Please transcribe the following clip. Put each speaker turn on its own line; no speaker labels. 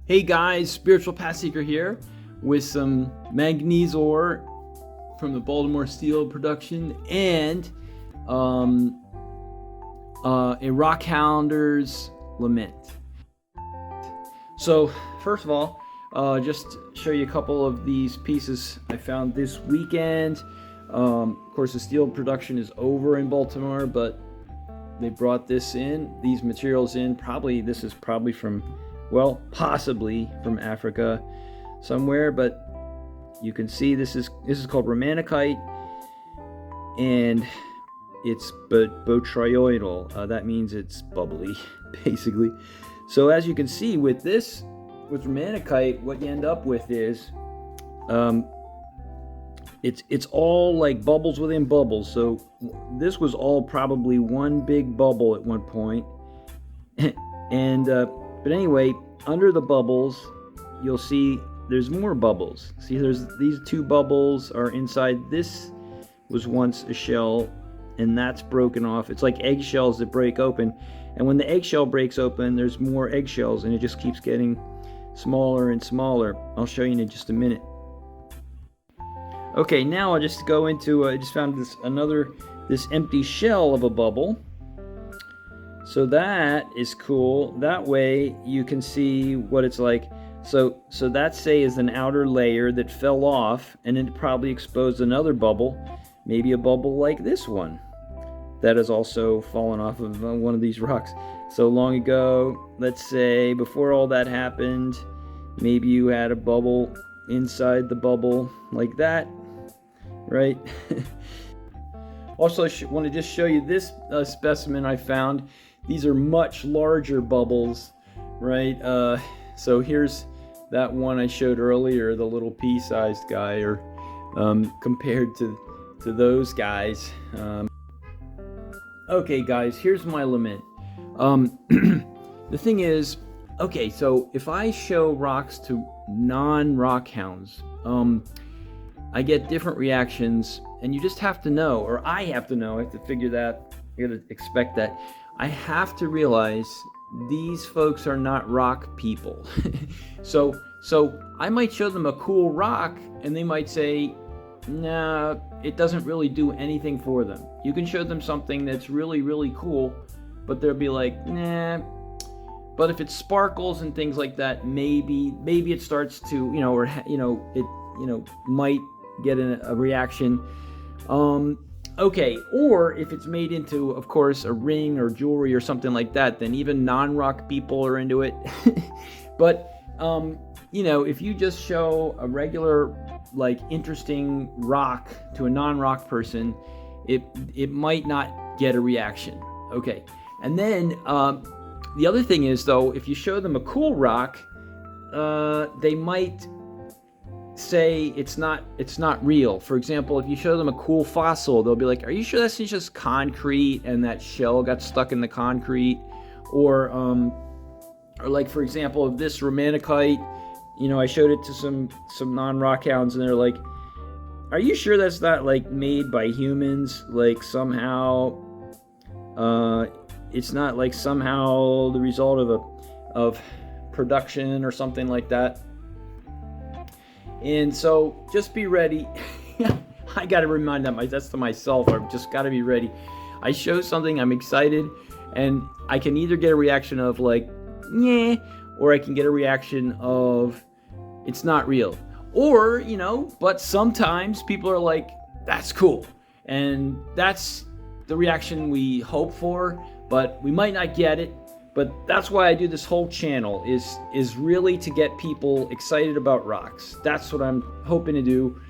Hey guys, Spiritual Path Seeker here with some manganese ore from the Baltimore steel production and a Rockhounder's Lament. So first of all, just show you a couple of these pieces I found this weekend. Of course, the steel production is over in Baltimore, but they brought these materials in. This is probably from, well, possibly from Africa somewhere, but you can see this is called romanticite, and it's botryoidal. That means it's bubbly, basically. So as you can see with romanticite, what you end up with is it's all like bubbles within bubbles. So this was all probably one big bubble at one point, and but anyway, under the bubbles, you'll see there's more bubbles. See, these two bubbles are inside. This was once a shell, and that's broken off. It's like eggshells that break open. And when the eggshell breaks open, there's more eggshells, and it just keeps getting smaller and smaller. I'll show you in just a minute. Okay, now I'll just go into, I just found this empty shell of a bubble. So that is cool. That way you can see what it's like. So that, say, is an outer layer that fell off, and it probably exposed another bubble, maybe a bubble like this one that has also fallen off of one of these rocks so long ago. Let's say before all that happened, maybe you had a bubble inside the bubble like that, right? Also, I want to just show you this specimen I found. These are much larger bubbles, right? So here's that one I showed earlier, the little pea-sized guy, or compared to those guys. Okay, guys, here's my lament. The thing is, okay, so if I show rocks to non-rockhounds, I get different reactions, and you just have to know, or I have to know, I have to figure that, I gotta expect that. I have to realize these folks are not rock people. So I might show them a cool rock, and they might say, nah, it doesn't really do anything for them. You can show them something that's really, really cool, but they'll be like, nah. But if it sparkles and things like that, maybe it starts to, it might get a reaction. Okay, or if it's made into, of course, a ring or jewelry or something like that, then even non-rock people are into it. But if you just show a regular, like, interesting rock to a non-rock person, it might not get a reaction. Okay, and then the other thing is, though, if you show them a cool rock, they might say it's not real. For example, if you show them a cool fossil, they'll be like, are you sure that's just concrete and that shell got stuck in the concrete? Or like, for example, of this romanticite, I showed it to some non-rockhounds, and they're like, are you sure that's not, like, made by humans? Like, somehow it's not, like, somehow the result of production or something like that. And so just be ready. I got to remind that's to myself. I've just got to be ready. I show something, I'm excited, and I can either get a reaction of, like, yeah, or I can get a reaction of, it's not real. Or, but sometimes people are like, that's cool. And that's the reaction we hope for, but we might not get it. But that's why I do this whole channel, is really to get people excited about rocks. That's what I'm hoping to do.